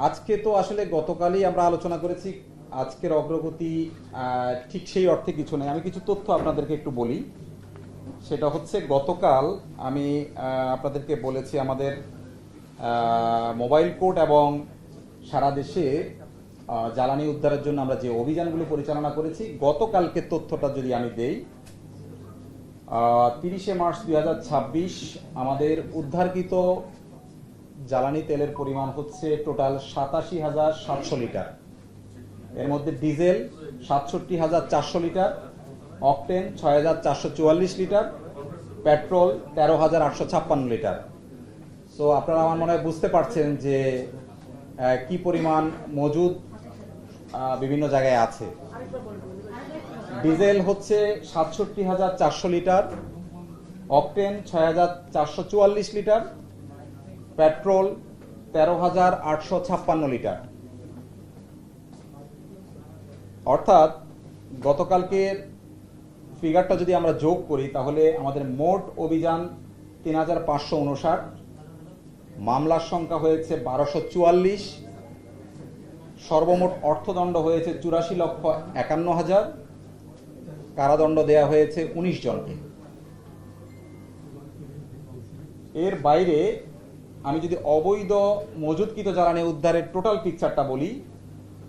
আজকে তো আসলে গতকালই আমরা আলোচনা করেছি। আজকের অগ্রগতি ঠিক সেই অর্থে কিছু নেই। আমি কিছু তথ্য আপনাদেরকে একটু বলি। সেটা হচ্ছে গতকাল আমি আপনাদেরকে বলেছি আমাদের মোবাইল কোর্ট এবং সারা দেশে জ্বালানি উদ্ধারের জন্য আমরা যে অভিযানগুলো পরিচালনা করেছি, গতকালকে তথ্যটা যদি আমি দেই, 30শে মার্চ 2026 আমাদের উদ্ধারকৃত জ্বালানি তেলের পরিমাণ হচ্ছে টোটাল 87,700 লিটার। এর মধ্যে diesel 67,400 litre, octane 6,444 litre, petrol 13,856 litre. So আপনারা আমার মনে হয় বুঝতে পারছেন যে কি পরিমাণ মজুদ বিভিন্ন জায়গায় আছে। ডিজেল হচ্ছে 67,400 litre, octane 6,444 litre, petrol 13,856 litre. অর্থাৎ গতকালকের ফিগারটা যদি আমরা যোগ করি তাহলে আমাদের মোট অভিযান 3,559, মামলার সংখ্যা হয়েছে 1,244, সর্বমোট অর্থদণ্ড হয়েছে 84,51,000, কারাদণ্ড দেয়া হয়েছে 19 জনকে। এর বাইরে আমি যদি অবৈধ মজুদকৃত জ্বালানি উদ্ধারের টোটাল পিকচারটা বলি,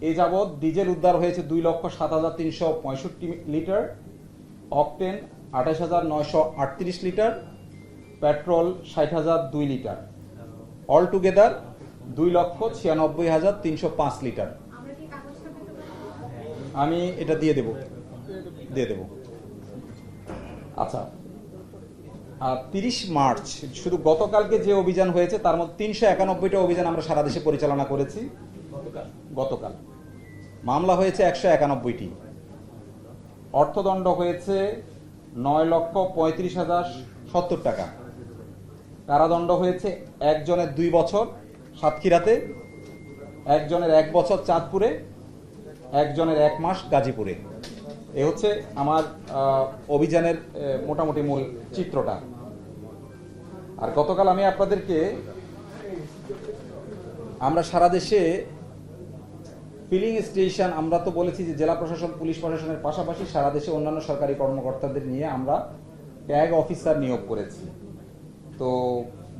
এ যাবৎ ডিজেল উদ্ধার হয়েছে 2,07,365 litre, octane 28,938 litre, petrol 60,002 litre, all together 2,96,305 litre. আমি এটা দিয়ে দেব। আচ্ছা, 30 মার্চ শুধু গতকালকে যে অভিযান হয়েছে তার মধ্যে 391টা অভিযান আমরা সারা দেশে পরিচালনা করেছি। গতকাল মামলা হয়েছে 191টি, অর্থদণ্ড হয়েছে 9,35,070 টাকা, কারাদণ্ড হয়েছে একজনের 2 বছর সাতক্ষীরাতে, একজনের 1 বছর চাঁদপুরে, একজনের 1 মাস গাজীপুরে। এ হচ্ছে আমার অভিযানের মোটামুটি মূল চিত্রটা। আর গতকাল আমি আপনাদেরকে আমরা সারা দেশে ফিলিং স্টেশন, আমরা তো বলেছি যে জেলা প্রশাসন পুলিশ প্রশাসনের পাশাপাশি সারা দেশে অন্যান্য সরকারি কর্মকর্তাদের নিয়ে আমরা ট্যাগ অফিসার নিয়োগ করেছি। তো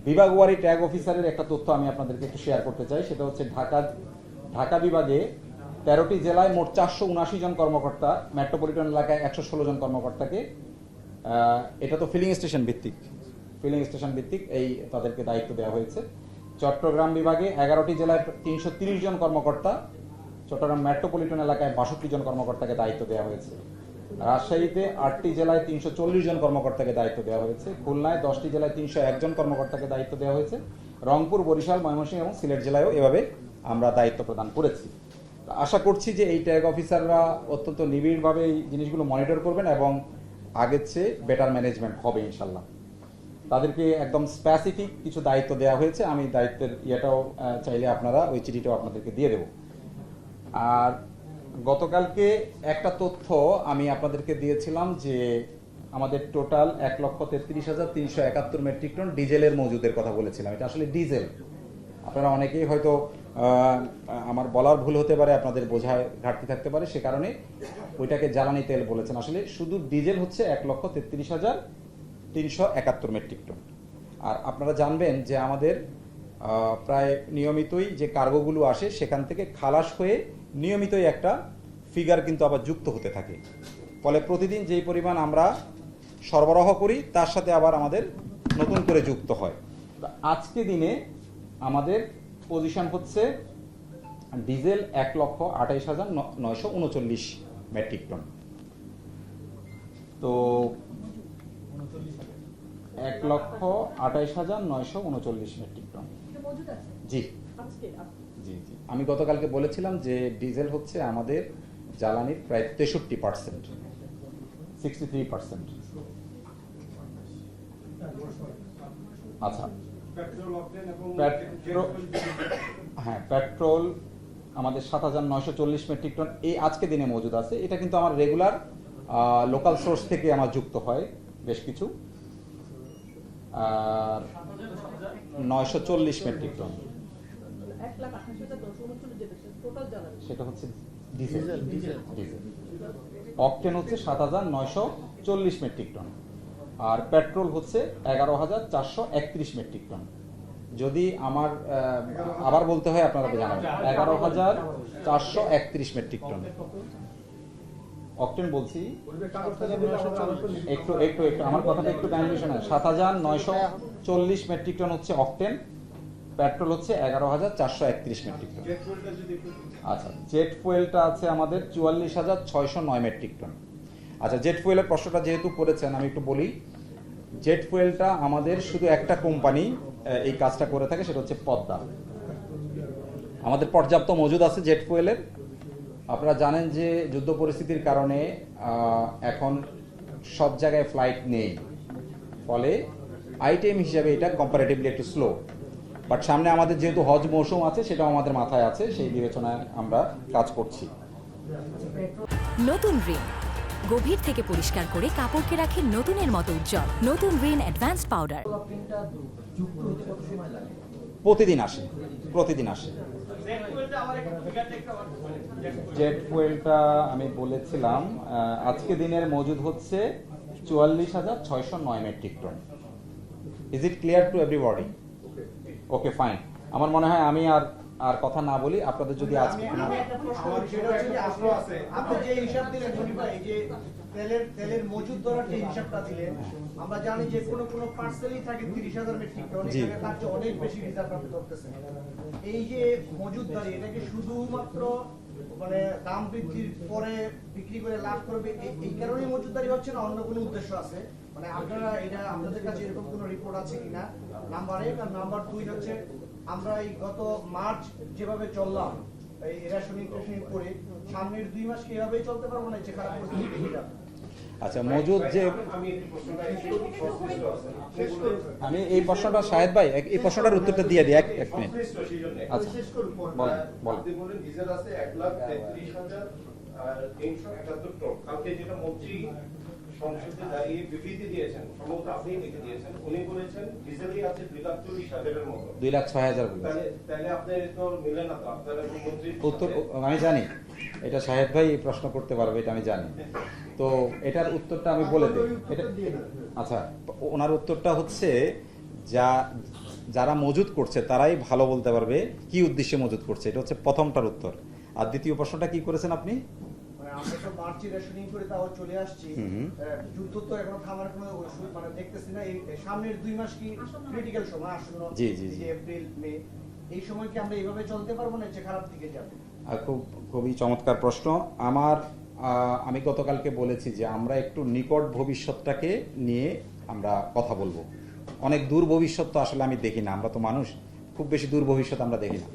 বিভাগওয়ারি ট্যাগ অফিসারের একটা তথ্য আমি আপনাদেরকে একটু শেয়ার করতে চাই। সেটা হচ্ছে ঢাকা বিভাগে 13টি জেলায় মোট 479 জন কর্মকর্তা, মেট্রোপলিটন এলাকায় 116 জন কর্মকর্তাকে, এটা তো ফিলিং স্টেশন ভিত্তিক এই তাদেরকে দায়িত্ব দেওয়া হয়েছে। চট্টগ্রাম বিভাগে 11টি জেলায় 330 জন কর্মকর্তা, চট্টগ্রাম মেট্রোপলিটন এলাকায় 62 জন কর্মকর্তাকে দায়িত্ব দেওয়া হয়েছে। রাজশাহীতে 8টি জেলায় 340 জন কর্মকর্তাকে দায়িত্ব দেওয়া হয়েছে। খুলনায় 10টি জেলায় 301 জন কর্মকর্তাকে দায়িত্ব দেওয়া হয়েছে। রংপুর, বরিশাল, ময়মনসিংহ এবং সিলেট জেলায়ও এভাবে আমরা দায়িত্ব প্রদান করেছি। আশা করছি যে এই ট্যাগ অফিসাররা অত্যন্ত নিবিড়ভাবে এই জিনিসগুলো মনিটর করবেন এবং আগের চেয়ে বেটার ম্যানেজমেন্ট হবে ইনশাল্লাহ। তাদেরকে একদম স্পেসিফিক কিছু দায়িত্ব দেওয়া হয়েছে। আমি দায়িত্বের ইয়েটাও চাইলে আপনারা ওই চিঠিটাও আপনাদেরকে দিয়ে দেব। আর গতকালকে একটা তথ্য আমি আপনাদেরকে দিয়েছিলাম যে আমাদের টোটাল 1,33,371 মেট্রিক টন ডিজেলের মজুদের কথা বলেছিলাম। এটা আসলে ডিজেল। আপনারা অনেকেই হয়তো আমার বলার ভুল হতে পারে, আপনাদের বোঝায় ঘাটতি থাকতে পারে, সে কারণে ওইটাকে জ্বালানি তেল বলেছেন। আসলে শুধু ডিজেল হচ্ছে 1,33,371 মেট্রিক টন। আর আপনারা জানবেন যে আমাদের প্রায় নিয়মিতই যে কার্গোগুলো আসে সেখান থেকে খালাস হয়ে নিয়মিতই একটা ফিগার কিন্তু আবার যুক্ত হতে থাকে। ফলে প্রতিদিন যেই পরিমাণ আমরা সরবরাহ করি তার সাথে আবার আমাদের নতুন করে যুক্ত হয়। আজকে দিনে আমাদের পজিশন হচ্ছে ডিজেল 1,28,939 মেট্রিক টন। তো 1,28,939 মেট্রিক টন। জি জি জি আমি গতকালকে বলেছিলাম যে ডিজেল হচ্ছে আমাদের জ্বালানির প্রায় 63%, 63%। আচ্ছা, পেট্রোল আমাদের 7,940 মেট্রিক টন এই আজকে দিনে মজুদ আছে। এটা কিন্তু আমার রেগুলার লোকাল সোর্স থেকে আমার যুক্ত হয় বেশ কিছু। আর 940 মেট্রিক টন, সেটা হচ্ছে ডিজেল। অকটেন হচ্ছে ৭,৯৪০ মেট্রিক টন, আর পেট্রোল হচ্ছে ১১,৪৩১ মেট্রিক টন। যদি আমার আবার বলতে হয় আপনারা জানাবেন, ১১,৪৩১ মেট্রিক টন অকটেন বলছি। একটু একটু একটু আমার কথাটা একটু কাহিনী শোনায়। ৭,৯৪০ মেট্রিক টন হচ্ছে অকটেন, পেট্রোল হচ্ছে ১১,৪৩১ মেট্রিক টন। আচ্ছা, জেট ফুয়েলটা আছে আমাদের ৪৪,৬০৯ মেট্রিক টন। আচ্ছা, জেট ফুয়েলের প্রশ্নটা যেহেতু করেছেন আমি একটু বলি। জেট ফুয়েলটা আমাদের শুধু একটা কোম্পানি এই কাজটা করে থাকে, সেটা হচ্ছে পদ্মা। আমাদের পর্যাপ্ত মজুদ আছে জেট ফুয়েলের। আপনারা জানেন যে যুদ্ধ পরিস্থিতির কারণে এখন সব জায়গায় ফ্লাইট নেই, ফলে আইটেম হিসাবে এটা কম্পারেটিভলি একটু স্লো। বাট সামনে আমাদের যেহেতু হজ মৌসুম আছে, সেটাও আমাদের মাথায় আছে, সেই বিবেচনায় আমরা কাজ করছি। নতুন রিন গভীর থেকে পরিষ্কার করে কাপড়কে রাখে নতুনের মতো উজ্জ্বল। নতুন রিন অ্যাডভান্সড পাউডার। প্রতিদিন আসে। জেট ফুয়েলটা আমি বলেছিলাম আজকে দিনের মজুদ হচ্ছে ৪৪,৬০৯ metric ton. Is it clear to everybody? Okay, fine. আমার মনে হয় আমি আর কথা না বলি। আপনাদের যদি আজকে আপনি যে হিসাব দিলেন যে তেলের মজুদ ধরার যে হিসাবটা দিলেন, আমরা জানি যে কোনো পার্সেলই থাকে ৩০,০০০ মেট্রিক টন, এখানে তার চেয়ে অনেক বেশি রিজার্ভ আপনি ধরতেছেন। এই যে মজুদদারি, এটাকে শুধুমাত্র মানে দাম বৃদ্ধির পরে বিক্রি করে লাভ করবে এই কারণেই মজুদদারি হচ্ছে, না অন্য কোনো উদ্দেশ্য আছে? মানে আপনারা এটা আপনাদের কাছে এরকম কোনো রিপোর্ট আছে কিনা, নাম্বার ১। আর নাম্বার ২ হচ্ছে, আমরা এই গত মার্চ যেভাবে চললাম এই রেশনিং করে, সামনের ২ মাস কি এভাবেই চলতে পারবো না? যে খারাপ পরিস্থিতি দেখে যাবে। আচ্ছা, মজুদ যে আমি এই প্রশ্নটা শাহেদ ভাই এই প্রশ্নটার উত্তরটা দিয়ে দিই এক মিনিট। আচ্ছা, বলেন ডিজেল আছে ১,৩৩,৩৭১ টন। কালকে যেটা মন্ত্রী সংসদে দাঁড়িয়ে বিবৃতি দিয়েছেন, সম্ভবত আপনি লিখে দিয়েছেন, উনি বলেছেন ডিজেলই আছে ২,৪০,০০০ মতো। ২,৬০,০০০ তাহলে আপনার তো মিলে না। তো আপনারা মন্ত্রী উত্তর আমি জানি, এটা শাহেদ ভাই প্রশ্ন করতে পারবে, এটা আমি জানি। তো এটার উত্তরটা আমি বলে দিই। আচ্ছা, ওনার উত্তরটা হচ্ছে যারা মজুদ করছে তারাই ভালো বলতে পারবে কি উদ্দেশ্যে মজুদ করছে। এটা হচ্ছে প্রথমটার উত্তর। আর দ্বিতীয় প্রশ্নটা কি করেছেন আপনি? আমরা তো মার্চে রেশনিং করে তাও চলে আসছি, যুদ্ধ তো এখনো থামার কোনো মানে দেখতেছি না। এই সামনের ২ মাস কি ক্রিটিক্যাল সময় আসন্ন, জি, এপ্রিল মে, এই সময় কি আমরা এইভাবে চলতে পারবো না, যে খারাপ দিকে যাবে? খুবই চমৎকার প্রশ্ন। আমি গতকালকে বলেছি যে আমরা একটু নিকট ভবিষ্যৎটাকে নিয়ে আমরা কথা বলবো। অনেক দূর ভবিষ্যৎ তো আসলে আমি দেখি না, আমরা তো মানুষ, খুব বেশি দূর ভবিষ্যৎ আমরা দেখি না।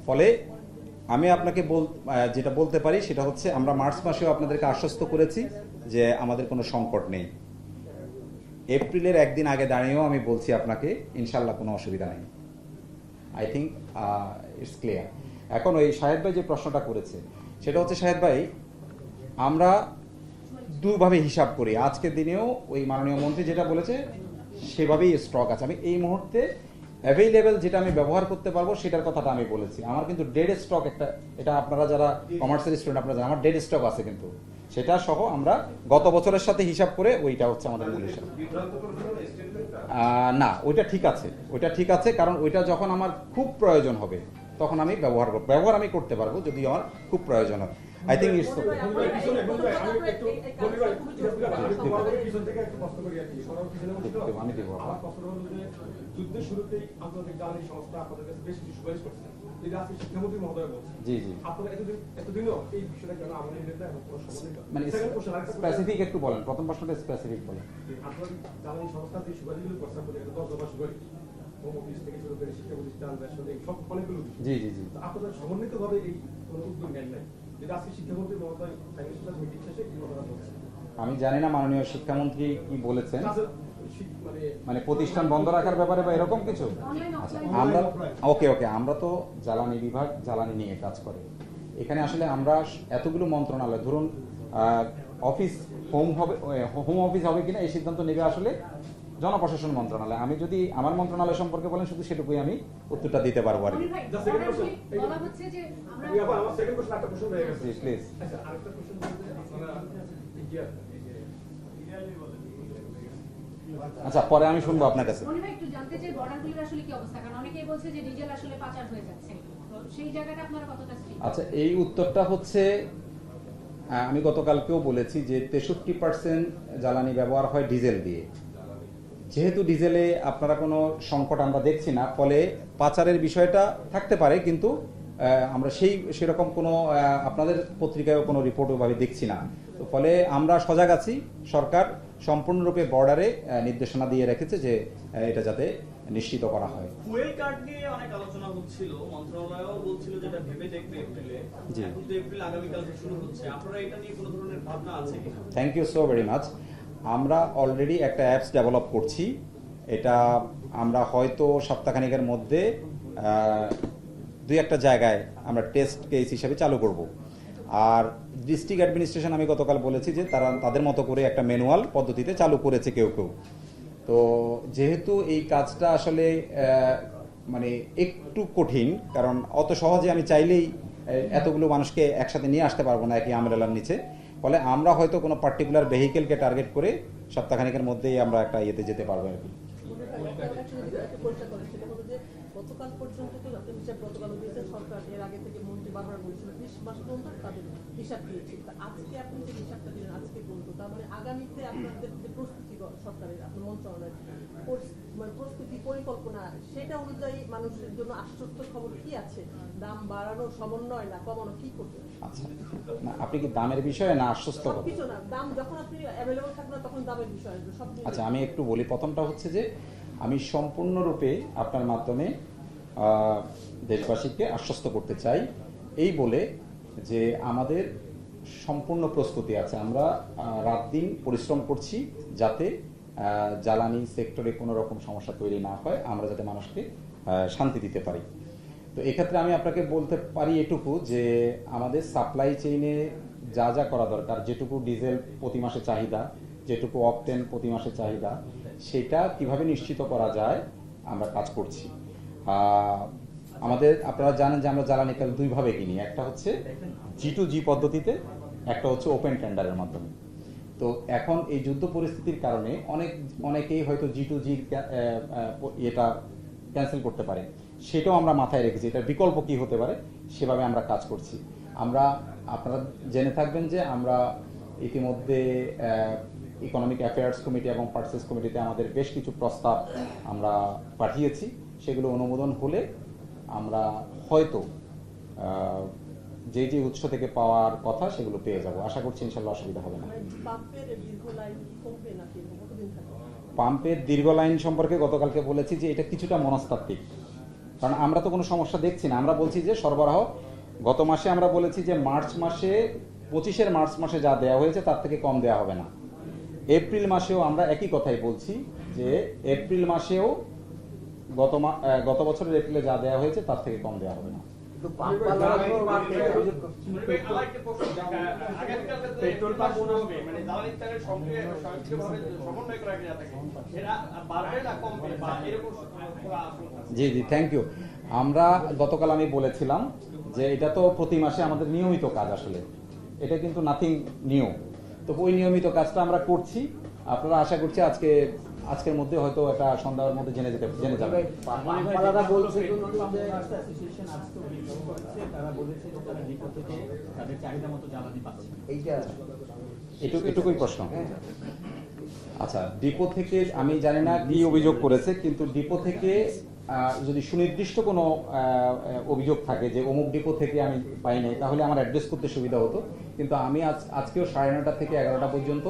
ফলে আমি আপনাকে যেটা বলতে পারি সেটা হচ্ছে, আমরা মার্চ মাসেও আপনাদেরকে আশ্বস্ত করেছি যে আমাদের কোনো সংকট নেই। এপ্রিলের একদিন আগে দাঁড়িয়েও আমি বলছি আপনাকে ইনশাল্লাহ কোনো অসুবিধা নেই। I think it's clear. এখন ওই শাহেদ ভাই যে প্রশ্নটা করেছে সেটা হচ্ছে, শাহেদ ভাই আমরা দুভাবে হিসাব করি। আজকের দিনেও ওই মাননীয় মন্ত্রী যেটা বলেছে সেভাবেই স্টক আছে। আমি এই মুহূর্তে অ্যাভেইলেবল যেটা আমি ব্যবহার করতে পারবো সেটার কথাটা আমি বলেছি। আমার কিন্তু ডেড স্টক একটা, এটা আপনারা যারা কমার্সের স্টুডেন্ট আপনারা জানেন, আমার ডেড স্টক আছে, কিন্তু সেটা সহ আমরা গত বছরের সাথে হিসাব করে ওইটা হচ্ছে আমাদের মূল হিসাব। না, ওইটা ঠিক আছে, কারণ ওইটা যখন আমার খুব প্রয়োজন হবে তখন আমি ব্যবহার আমি করতে পারবো, যদি আমার খুব প্রয়োজন হয়। আই থিঙ্ক ইটস আমি দেবো। যুদ্ধের শুরুতেই আন্তর্জাতিক জ্বালানি সংস্থা আপনাদের কাছে বেশ কিছু সুপারিশ করছে, যেটা আজকে শিক্ষামন্ত্রী মহোদয় বলছেন। জি, আপনারা এতদিনও এই বিষয়টা কেন আমাদের নেতা এবং মানে স্পেসিফিক একটু বলেন, প্রথম প্রশ্নটা স্পেসিফিক বলেন। আন্তর্জাতিক জ্বালানি সংস্থা যে সুপারিশগুলো প্রস্তাব করে, 10 দফা সুপারিশ, হোম অফিস থেকে শুরু করে শিক্ষা প্রতিষ্ঠান, রেশনিং, সব অনেকগুলো। জি, আপনাদের সমন্বিতভাবে এই কোনো উদ্যোগ নেন নাই, যেটা আজকে শিক্ষামন্ত্রী মহোদয় মিটিং শেষে এই ঘটনা ঘটছে। আমি জানি না মাননীয় শিক্ষামন্ত্রী কি বলেছেন, মানে প্রতিষ্ঠান বন্ধ রাখার ব্যাপারে বা এরকম কিছু। আচ্ছা, আমরা ওকে আমরা তো জ্বালানি বিভাগ জ্বালানি নিয়ে কাজ করে। এখানে আসলে আমরা এতগুলো মন্ত্রণালয়, ধরুন হোম অফিস হবে কিনা এই সিদ্ধান্ত নেবে আসলে জনপ্রশাসন মন্ত্রণালয়। আমি যদি আমার মন্ত্রণালয় সম্পর্কে বলেন শুধু সেটুকুই আমি উত্তরটা দিতে পারবো আর কি। মনির ভাই, Just second question. বলা হচ্ছে যে আমরা আমার সেকেন্ড কোশ্চেন একটা কোশ্চেন রয়ে গেছে। জি, প্লিজ। আচ্ছা, আরেকটা কোশ্চেন বলতে আপনারা আচ্ছা, পরে আমি শুনবো আপনার কাছে। মনির ভাই একটু জানতে চাই বর্ডারগুলোর আসলে কি অবস্থা, কারণ অনেকেই বলছে যে ডিজেল আসলে পাচার হয়ে যাচ্ছে, তো সেই জায়গাটা আপনারা কতটা strict? আচ্ছা, এই উত্তরটা হচ্ছে আমি গতকালকেও বলেছি যে 63% জ্বালানি ব্যবহার হয় ডিজেল দিয়ে। যেহেতু ডিজেলে আপনারা কোনো সংকট আমরা দেখছি না, ফলে পাচারের বিষয়টা থাকতে পারে, কিন্তু আমরা সেরকম কোনো আপনাদের পত্রিকায়ও কোনো রিপোর্ট ওভাবে দেখছি না। তো ফলে আমরা সজাগ আছি। সরকার সম্পূর্ণরূপে বর্ডারে নির্দেশনা দিয়ে রেখেছে যে এটা যাতে নিশ্চিত করা হয়। ফুয়েল কার্ড নিয়ে অনেক আলোচনা হচ্ছিল, মন্ত্রণালয়ও বলছিল যেটা ভেবে দেখবে এপ্রিলে। জি। এখন তো এপ্রিল আগামীকাল থেকে শুরু হচ্ছে, আপনারা এটা নিয়ে কোনো ধরনের ভাবনা আছে কিনা? Thank you so very much. আমরা অলরেডি একটা অ্যাপস ডেভেলপ করছি। এটা আমরা হয়তো সপ্তাহখানেকের মধ্যে দুই একটা জায়গায় আমরা টেস্ট কেস হিসেবে চালু করব। আর ডিস্ট্রিক্ট অ্যাডমিনিস্ট্রেশন আমি গতকাল বলেছি যে তারা তাদের মতো করে একটা ম্যানুয়াল পদ্ধতিতে চালু করেছে কেউ কেউ। তো যেহেতু এই কাজটা আসলে মানে একটু কঠিন, কারণ অত সহজে আমি চাইলেই এতগুলো মানুষকে একসাথে নিয়ে আসতে পারবো না একই আমরেলার নিচে। ফলে আমরা হয়তো কোনো পার্টিকুলার ভেহিকেলকে টার্গেট করে সপ্তাহখানেকের মধ্যেই আমরা একটা ইয়েতে যেতে পারবো আর কি। গতকাল পর্যন্ত তো আপনি হিসাব গতকাল দিয়েছেন সরকার, এর আগে থেকে মন্ত্রী বারবার বলেছিল 20 মাস পর্যন্ত তাদের হিসাব দিয়েছে। আজকে আপনি যে হিসাবটা দিলেন আজকে পর্যন্ত, তার মানে আগামীতে আপনাদের যে প্রস্তুতি সরকারের আপনার মন্ত্রণালয়ের মানে প্রস্তুতি পরিকল্পনা, সেটা অনুযায়ী মানুষের জন্য আশ্বস্ত খবর কি আছে? দাম বাড়ানো, সমন্বয় না কমানো, কি করবে? আচ্ছা, না আপনি কি দামের বিষয়ে না আশ্বস্ত কথা? সবকিছু না, দাম যখন আপনি অ্যাভেলেবল থাকবে না তখন দামের বিষয় আসবে সব। আচ্ছা, আমি একটু বলি। প্রথমটা হচ্ছে যে আমি সম্পূর্ণরূপে আপনার মাধ্যমে দেশবাসীকে আশ্বস্ত করতে চাই এই বলে যে আমাদের সম্পূর্ণ প্রস্তুতি আছে। আমরা রাত দিন পরিশ্রম করছি যাতে জ্বালানি সেক্টরে কোনো রকম সমস্যা তৈরি না হয়, আমরা যাতে মানুষকে শান্তি দিতে পারি। তো এক্ষেত্রে আমি আপনাকে বলতে পারি এটুকু যে আমাদের সাপ্লাই চেইনে যা যা করা দরকার, যেটুকু ডিজেল প্রতি মাসে চাহিদা, যেটুকু অকটেন প্রতি মাসে চাহিদা, সেটা কিভাবে নিশ্চিত করা যায় আমরা কাজ করছি। আমাদের আপনারা জানেন যে আমরা জ্বালানি তেল দুইভাবে কিনি, একটা হচ্ছে G2G পদ্ধতিতে, একটা হচ্ছে ওপেন টেন্ডারের মাধ্যমে। তো এখন এই যুদ্ধ পরিস্থিতির কারণে অনেকেই হয়তো G2G এটা ক্যান্সেল করতে পারে, সেটাও আমরা মাথায় রেখেছি। এটার বিকল্প কি হতে পারে সেভাবে আমরা কাজ করছি। আপনারা জেনে থাকবেন যে আমরা ইতিমধ্যে ইকোনমিক অ্যাফেয়ার্স কমিটি এবং পার্সেস কমিটিতে আমাদের বেশ কিছু প্রস্তাব আমরা পাঠিয়েছি। সেগুলো অনুমোদন হলে আমরা হয়তো যে উৎস থেকে পাওয়ার কথা সেগুলো পেয়ে যাব। আশা করছি ইনশাল্লাহ অসুবিধা হবে না। পাম্পের দীর্ঘ লাইন সম্পর্কে গতকালকে বলেছি যে এটা কিছুটা মনস্তাত্ত্বিক, কারণ আমরা তো কোনো সমস্যা দেখছি না। আমরা বলছি যে সরবরাহ গত মাসে আমরা বলেছি যে মার্চ মাসে 25-এর মার্চ মাসে যা দেওয়া হয়েছে তার থেকে কম দেওয়া হবে না। এপ্রিল মাসেও আমরা একই কথাই বলছি যে এপ্রিল মাসেও গত বছরের এপ্রিলে যা দেওয়া হয়েছে তার থেকে কম দেওয়া হবে না। পেট্রোল পাম্প মানে জ্বালানি তেলের সক্রিয়ভাবে সমন্বয় করা থাকে, এরা বাড়বে না কমবে বা এরকম? জি জি, থ্যাংক ইউ। আমরা গতকাল আমি বলেছিলাম যে এটা তো প্রতি মাসে আমাদের নিয়মিত কাজ, আসলে এটা কিন্তু নাথিং নিউ। তো ওই নিয়মিত কাজটা আমরা করছি। আপনারা আশা করছি আজকের মধ্যে হয়তো একটা সন্ধ্যার মধ্যে জেনে যাবে। এটুকুই প্রশ্ন। আচ্ছা, ডিপো থেকে আমি জানি না কি অভিযোগ করেছে, কিন্তু ডিপো থেকে যদি সুনির্দিষ্ট কোনো অভিযোগ থাকে যে অমুক ডিপো থেকে আমি পাই নাই, তাহলে আমার অ্যাড্রেস করতে সুবিধা হতো। কিন্তু আমি আজকেও 9:30 থেকে 11টা পর্যন্ত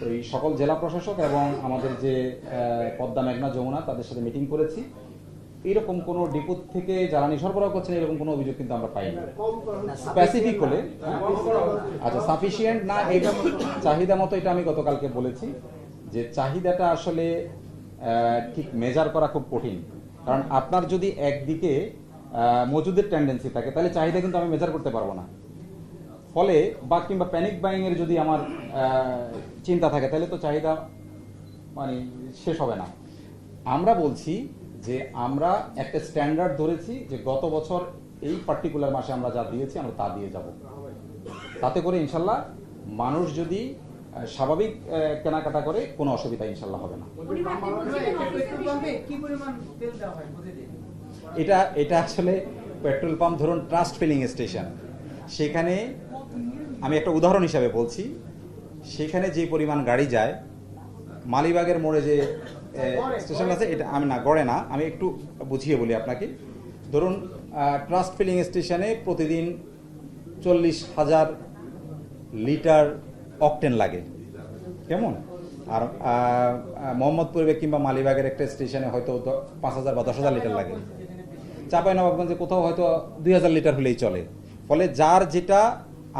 ওই সকল জেলা প্রশাসক এবং আমাদের যে পদ্মা, মেঘনা, যমুনা তাদের সাথে মিটিং করেছি। এরকম কোনো ডিপো থেকে জ্বালানি সরবরাহ করছেন এরকম কোনো অভিযোগ কিন্তু আমরা পাইনি। স্পেসিফিক হলে আচ্ছা সাফিসিয়েন্ট না, এটা চাহিদা মতো, এটা আমি গতকালকে বলেছি যে চাহিদাটা আসলে ঠিক মেজার করা খুব কঠিন। কারণ আপনার যদি একদিকে মজুদের টেন্ডেন্সি থাকে তাহলে চাহিদা কিন্তু আমি মেজার করতে পারবো না। ফলে কিংবা প্যানিক বাইং এর যদি আমার চিন্তা থাকে তাহলে তো চাহিদা মানে শেষ হবে না। আমরা বলছি যে আমরা একটা স্ট্যান্ডার্ড ধরেছি যে গত বছর এই পার্টিকুলার মাসে আমরা যা দিয়েছি আমরা তা দিয়ে যাব, তাতে করে ইনশাল্লাহ মানুষ যদি স্বাভাবিক কেনাকাটা করে কোনো অসুবিধা ইনশাল্লাহ হবে না। কি পরিমাণ তেল দেওয়া হয় প্রতিদিন? এটা আসলে পেট্রোল পাম্প, ধরুন ট্রাস্ট ফিলিং স্টেশন, সেখানে আমি একটা উদাহরণ হিসাবে বলছি, সেখানে যে পরিমাণ গাড়ি যায়, মালিবাগের মোড়ে যে স্টেশন আছে, এটা আমি না গড়ে না, আমি একটু বুঝিয়ে বলি আপনাকে। ধরুন ট্রাস্ট ফিলিং স্টেশনে প্রতিদিন 40,000 লিটার অকটেন লাগে, কেমন? আর মোহাম্মদপুরে কিংবা মালিবাগের একটা স্টেশনে হয়তো 5,000 বা 10,000 লিটার লাগে। চাঁপাইনবাবগঞ্জে কোথাও হয়তো 2,000 লিটার হলেই চলে। ফলে যার যেটা,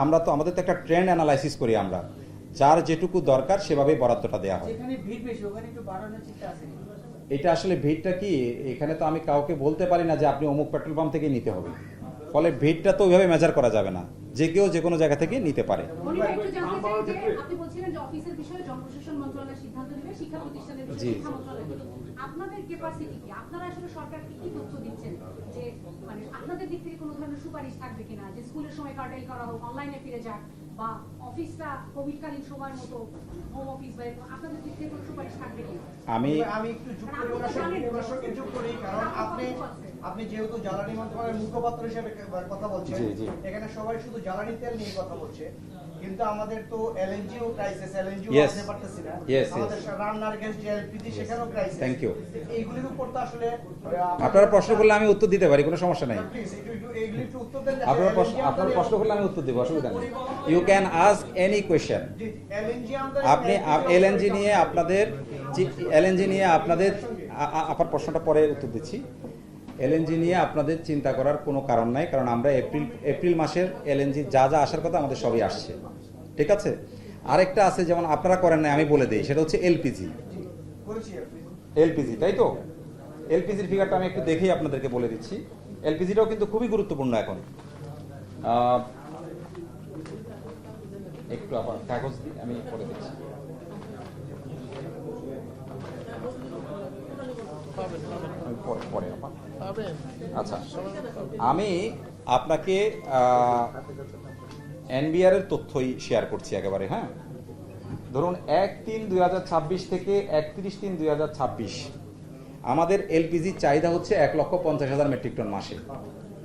আমরা তো আমাদের তো একটা ট্রেন্ড অ্যানালাইসিস করি, আমরা যার যেটুকু দরকার সেভাবেই বরাদ্দটা দেওয়া হয়। যেখানে ভিড় বেশি ওখানে একটু বাড়ানোর চিন্তা আছে? এটা আসলে ভিড়টা কি, এখানে তো আমি কাউকে বলতে পারি না যে আপনি অমুক পেট্রোল পাম্প থেকে নিতে হবে, ফলে ভিড়টা তো ওইভাবে মেজার করা যাবে না, যে কেউ যে কোনো জায়গা থেকে নিতে পারে। মনির ভাই, একটু জানতে চাই যে আপনি বলছিলেন যে অফিসের বিষয়ে জনপ্রশাসন মন্ত্রণালয় সিদ্ধান্ত নেবে, শিক্ষা প্রতিষ্ঠানের বিষয়ে জি। শিক্ষা মন্ত্রণালয় নেবে। আপনাদের ক্যাপাসিটি কি? আপনারা আসলে সরকারকে কি তথ্য দিচ্ছেন যে মানে আপনাদের দিক থেকে কোনো ধরনের সুপারিশ থাকবে কিনা যে স্কুলের সময় কার্টাইল করা হোক, অনলাইনে ফিরে যাক, বা অফিসটা কোভিডকালীন সময়ের মতো হোম অফিস, বা এরকম আপনাদের দিক থেকে কোনো সুপারিশ থাকবে কিনা? আমি আমি একটু যুক্ত করি ওনার সঙ্গে যুক্ত করি, কারণ আপনি যেহেতু জ্বালানি মন্ত্রণালয়ের মুখপাত্র হিসেবে কথা বলছেন, জি, জি। এখানে সবাই শুধু জ্বালানি তেল নিয়ে কথা বলছে, কিন্তু আমাদের তো এলএনজিও ক্রাইসিস, এলএনজিও Yes. আসতে পারতেছি না। Yes, yes. আমাদের রান্নার গ্যাস যে এলপিজি সেখানেও ক্রাইসিস। Thank you. এইগুলির উপর তো আসলে আপনারা প্রশ্ন করলে আমি উত্তর দিতে পারি, কোনো সমস্যা নাই। প্লিজ এইগুলি একটু উত্তর দেন। আপনারা প্রশ্ন করলে আমি উত্তর দেবো, অসুবিধা নেই। You can ask any question. LNG আমাদের আপনি এলএনজি নিয়ে আপনাদের আপনার প্রশ্নটা পরে উত্তর দিচ্ছি। এলএনজি নিয়ে আপনাদের চিন্তা করার কোনো কারণ নাই, কারণ আমরা এপ্রিল মাসের এলএনজি যা যা আসার কথা আমাদের সবই আসছে, ঠিক আছে? আরেকটা আছে, যেমন আপনারা করেন নাই, আমি বলে দিই, সেটা হচ্ছে এলপিজি। করেছি এলপিজি, তাই তো? এলপিজির ফিগারটা আমি একটু দেখেই আপনাদেরকে বলে দিচ্ছি। এলপিজিটাও কিন্তু খুবই গুরুত্বপূর্ণ এখন। একটু আবার কাগজ দিই, আমি বলে দিচ্ছি। পরে আচ্ছা, আমি আপনাকে এনবিআর এর তথ্যই শেয়ার করছি একেবারে। হ্যাঁ, ধরুন 1/3/2026 থেকে 31/3/2026 আমাদের এলপিজি চাহিদা হচ্ছে 1,50,000 মেট্রিক টন মাসে,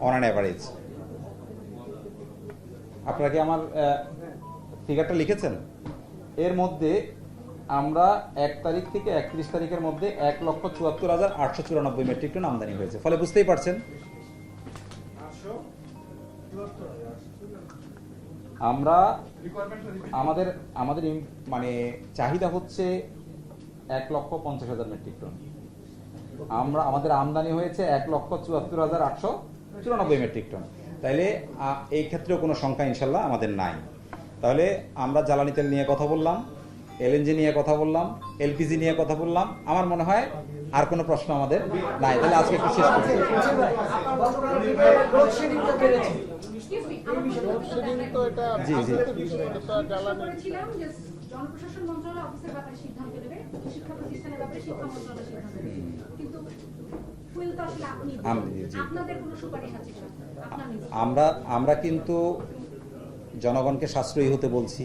অন অ্যান অ্যাভারেজ। আপনারা কি আমার ফিগারটা লিখেছেন? এর মধ্যে আমরা 1 তারিখ থেকে 31 তারিখের মধ্যে 1,74,894 মেট্রিক টন আমদানি হয়েছে। ফলে বুঝতেই পারছেন আমরা আমাদের মানে চাহিদা হচ্ছে 1,50,000 মেট্রিক টন, আমাদের আমদানি হয়েছে 1,74,894 মেট্রিক টন। তাইলে এই ক্ষেত্রেও কোনো সংখ্যা ইনশাল্লাহ আমাদের নাই। তাহলে আমরা জ্বালানি তেল নিয়ে কথা বললাম, এলএনজি নিয়ে কথা বললাম, এলপিজি নিয়ে কথা বললাম। আমার মনে হয় আর কোনো প্রশ্ন আমাদের নাই। তাহলে আজকে একটু শেষ করছি। জি জি করেছিলাম যে জনপ্রশাসন মন্ত্রণালয় অফিসের ব্যাপারে সিদ্ধান্ত নেবে, শিক্ষা প্রতিষ্ঠানের ব্যাপারে শিক্ষা মন্ত্রণালয় সিদ্ধান্ত নেবে, কিন্তু ফুয়েল তো আসলে আপনি আপনাদের কোনো সুপারিশ আছে কিনা? আপনার নিজের আমরা কিন্তু জনগণকে সাশ্রয়ী হতে বলছি।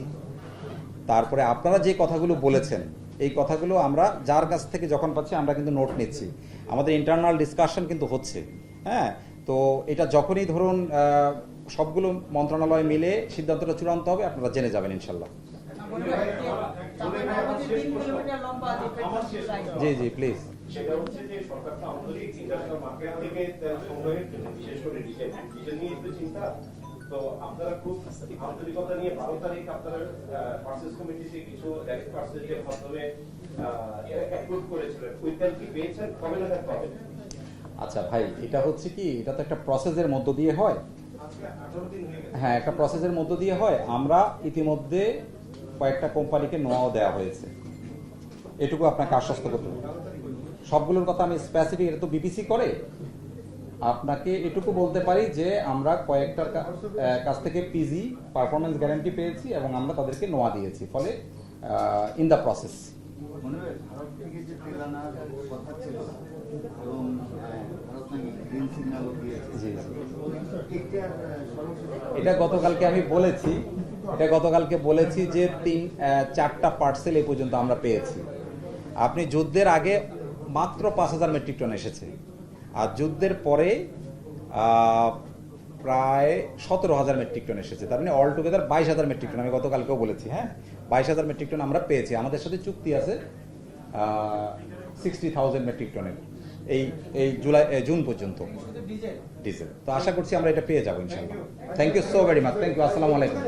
তারপরে আপনারা যে কথাগুলো বলেছেন, এই কথাগুলো আমরা যার কাছ থেকে যখন পাচ্ছি আমরা কিন্তু নোট নিচ্ছি, আমাদের ইন্টারনাল ডিসকাশন কিন্তু হচ্ছে। হ্যাঁ, তো এটা যখনই ধরুন সবগুলো মন্ত্রণালয় মিলে সিদ্ধান্তটা চূড়ান্ত হবে, আপনারা জেনে যাবেন ইনশাল্লাহ। জি জি প্লিজ। সেটা হচ্ছে যে সরকার তো আন্তরিক ইন্টারন্যাশনাল মার্কেট থেকে তেল সংগ্রহের জন্য, বিশেষ করে ডিজেল নিয়ে একটু চিন্তা। তো আপনারা খুব আন্তরিকতা নিয়ে 12 তারিখ আপনারা পার্সেস কমিটিতে কিছু ডাইরেক্ট পার্সেসের মাধ্যমে অ্যাপ্রুভ করেছিলেন। ওই তেল কি পেয়েছেন? কবে নাগাদ পাবেন? আচ্ছা ভাই, এটা হচ্ছে কি, এটা তো একটা প্রসেসের মধ্য দিয়ে হয়। আজকে 18 দিন হয়ে গেছে। হ্যাঁ, একটা প্রসেসের মধ্য দিয়ে হয়। আমরা ইতিমধ্যে কয়েকটা কোম্পানিকে নোয়াও দেওয়া হয়েছে, এটুকু আপনাকে আশ্বস্ত করতে হবে। সবগুলোর কথা আমি স্পেসিফিক, এটা তো বিপিসি করে, আপনাকে এটুকু বলতে পারি যে আমরা কয়েকটার কাছ থেকে পিজি পারফরমেন্স গ্যারান্টি পেয়েছি এবং আমরা তাদেরকে নোয়া দিয়েছি। ফলে ইন দ্য প্রসেস। মনে হয় ভারত থেকে যে তেল আনার কথা ছিল এবং ভারত নাকি গ্রিন সিগন্যালও দিয়েছে, জি। এইটার সর্বশেষ এটা গতকালকে বলেছি যে 4টা পার্সেল এই পর্যন্ত আমরা পেয়েছি। আপনি যুদ্ধের আগে মাত্র 5,000 মেট্রিক টন এসেছে, আর যুদ্ধের পরে প্রায় 17,000 মেট্রিক টন এসেছে। তার মানে অল টুগেদার 22,000 মেট্রিক টন। আমি গতকালকেও বলেছি, হ্যাঁ, 22,000 মেট্রিক টন আমরা পেয়েছি। আমাদের সাথে চুক্তি আছে 60,000 মেট্রিক টনের এই জুন পর্যন্ত ডিজেল। তো আশা করছি আমরা এটা পেয়ে যাবো ইনশাআল্লাহ। Thank you so very much. Thank you. আসসালামু আলাইকুম।